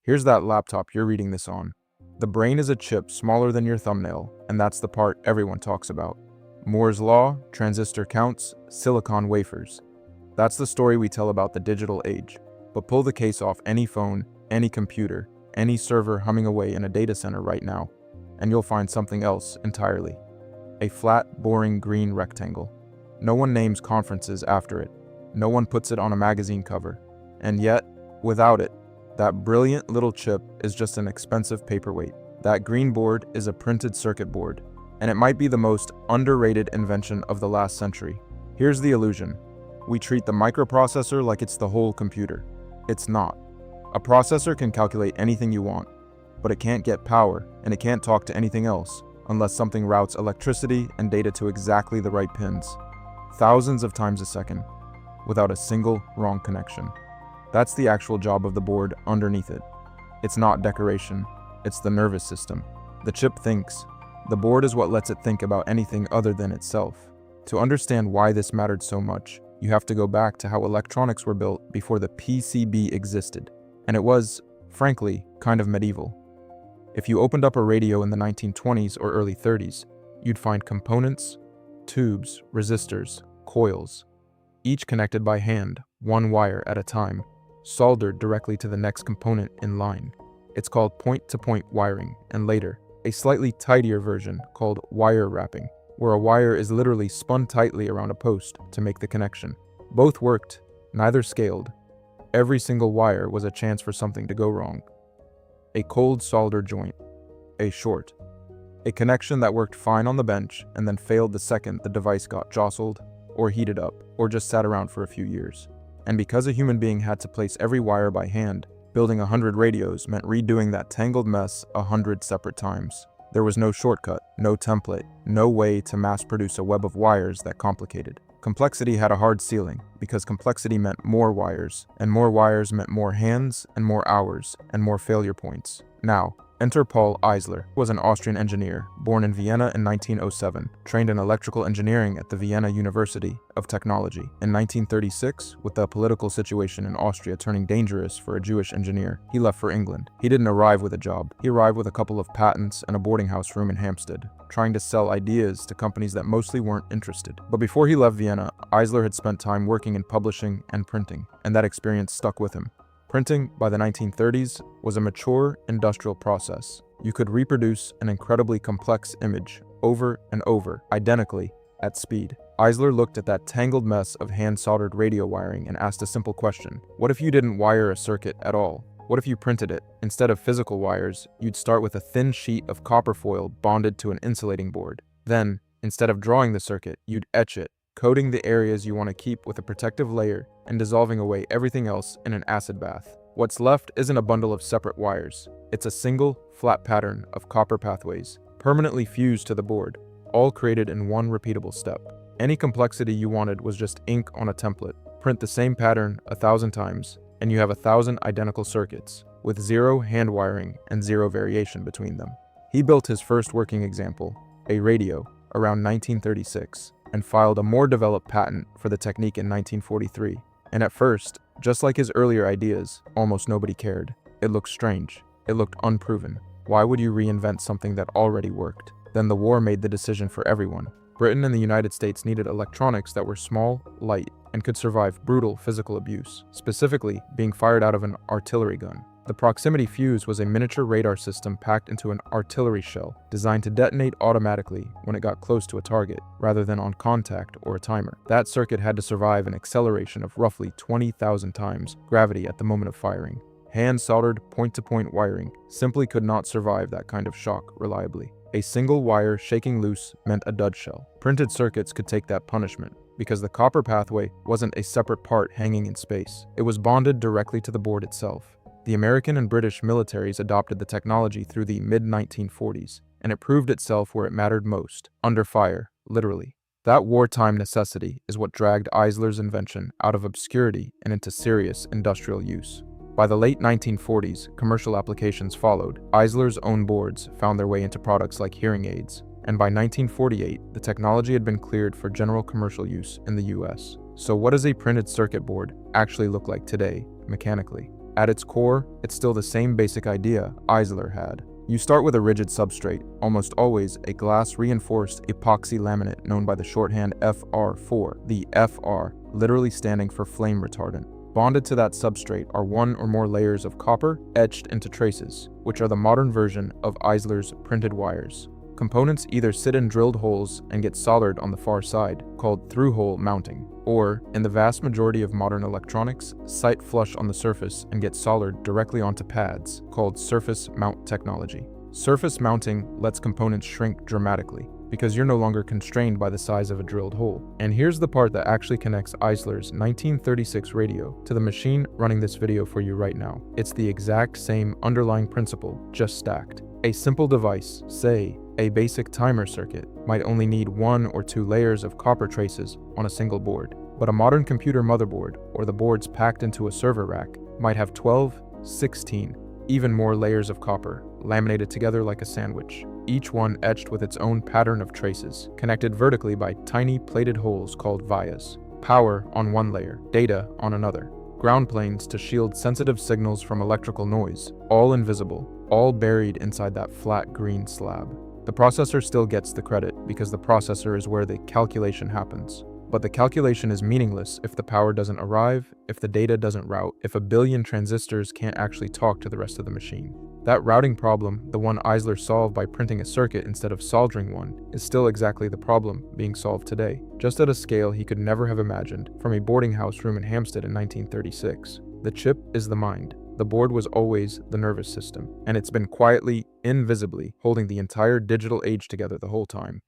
Here's that laptop you're reading this on. The brain is a chip smaller than your thumbnail, and that's the part everyone talks about. Moore's law, transistor counts, silicon wafers. That's the story we tell about the digital age. But pull the case off any phone, any computer, any server humming away in a data center right now, and you'll find something else entirely. A flat, boring green rectangle. No one names conferences after it. No one puts it on a magazine cover. And yet, without it, that brilliant little chip is just an expensive paperweight. That green board is a printed circuit board, and it might be the most underrated invention of the last century. Here's the illusion. We treat the microprocessor like it's the whole computer. It's not. A processor can calculate anything you want, but it can't get power, and it can't talk to anything else unless something routes electricity and data to exactly the right pins, thousands of times a second, without a single wrong connection. That's the actual job of the board underneath it. It's not decoration, it's the nervous system. The chip thinks. The board is what lets it think about anything other than itself. To understand why this mattered so much, you have to go back to how electronics were built before the PCB existed. And it was, frankly, kind of medieval. If you opened up a radio in the 1920s or early 30s, you'd find components, tubes, resistors, coils, each connected by hand, one wire at a time, soldered directly to the next component in line. It's called point-to-point wiring, and later, a slightly tidier version called wire wrapping, where a wire is literally spun tightly around a post to make the connection. Both worked, neither scaled. Every single wire was a chance for something to go wrong. A cold solder joint, a short, a connection that worked fine on the bench and then failed the second the device got jostled, or heated up, or just sat around for a few years. And because a human being had to place every wire by hand, building 100 radios meant redoing that tangled mess 100 separate times. There was no shortcut, no template, no way to mass produce a web of wires that complicated. Complexity had a hard ceiling, because complexity meant more wires, and more wires meant more hands, and more hours, and more failure points. Now, enter Paul Eisler, who was an Austrian engineer, born in Vienna in 1907, trained in electrical engineering at the Vienna University of Technology. In 1936, with the political situation in Austria turning dangerous for a Jewish engineer, he left for England. He didn't arrive with a job. He arrived with a couple of patents and a boarding house room in Hampstead, trying to sell ideas to companies that mostly weren't interested. But before he left Vienna, Eisler had spent time working in publishing and printing, and that experience stuck with him. Printing, by the 1930s, was a mature industrial process. You could reproduce an incredibly complex image over and over, identically, at speed. Eisler looked at that tangled mess of hand-soldered radio wiring and asked a simple question. What if you didn't wire a circuit at all? What if you printed it? Instead of physical wires, you'd start with a thin sheet of copper foil bonded to an insulating board. Then, instead of drawing the circuit, you'd etch it, coating the areas you want to keep with a protective layer and dissolving away everything else in an acid bath. What's left isn't a bundle of separate wires. It's a single, flat pattern of copper pathways, permanently fused to the board, all created in one repeatable step. Any complexity you wanted was just ink on a template. Print the same pattern 1,000 times, and you have 1,000 identical circuits, with zero hand wiring and zero variation between them. He built his first working example, a radio, around 1936. And filed a more developed patent for the technique in 1943. And at first, just like his earlier ideas, almost nobody cared. It looked strange. It looked unproven. Why would you reinvent something that already worked? Then the war made the decision for everyone. Britain and the United States needed electronics that were small, light, and could survive brutal physical abuse, specifically being fired out of an artillery gun. The proximity fuse was a miniature radar system packed into an artillery shell, designed to detonate automatically when it got close to a target, rather than on contact or a timer. That circuit had to survive an acceleration of roughly 20,000 times gravity at the moment of firing. Hand-soldered point-to-point wiring simply could not survive that kind of shock reliably. A single wire shaking loose meant a dud shell. Printed circuits could take that punishment, because the copper pathway wasn't a separate part hanging in space. It was bonded directly to the board itself. The American and British militaries adopted the technology through the mid-1940s, and it proved itself where it mattered most, under fire, literally. That wartime necessity is what dragged Eisler's invention out of obscurity and into serious industrial use. By the late 1940s, commercial applications followed. Eisler's own boards found their way into products like hearing aids, and by 1948, the technology had been cleared for general commercial use in the US. So what does a printed circuit board actually look like today, mechanically? At its core, it's still the same basic idea Eisler had. You start with a rigid substrate, almost always a glass-reinforced epoxy laminate known by the shorthand FR4, the FR literally standing for flame retardant. Bonded to that substrate are one or more layers of copper etched into traces, which are the modern version of Eisler's printed wires. Components either sit in drilled holes and get soldered on the far side, called through-hole mounting, or, in the vast majority of modern electronics, sight flush on the surface and get soldered directly onto pads, called surface mount technology. Surface mounting lets components shrink dramatically, because you're no longer constrained by the size of a drilled hole. And here's the part that actually connects Eisler's 1936 radio to the machine running this video for you right now. It's the exact same underlying principle, just stacked. A simple device, say, a basic timer circuit, might only need 1 or 2 layers of copper traces on a single board. But a modern computer motherboard, or the boards packed into a server rack, might have 12, 16, even more layers of copper, laminated together like a sandwich, each one etched with its own pattern of traces, connected vertically by tiny plated holes called vias. Power on one layer, data on another. Ground planes to shield sensitive signals from electrical noise, all invisible, all buried inside that flat green slab. The processor still gets the credit because the processor is where the calculation happens. But the calculation is meaningless if the power doesn't arrive, if the data doesn't route, if a billion transistors can't actually talk to the rest of the machine. That routing problem, the one Eisler solved by printing a circuit instead of soldering one, is still exactly the problem being solved today, just at a scale he could never have imagined from a boarding house room in Hampstead in 1936. The chip is the mind. The board was always the nervous system, and it's been quietly, invisibly, holding the entire digital age together the whole time.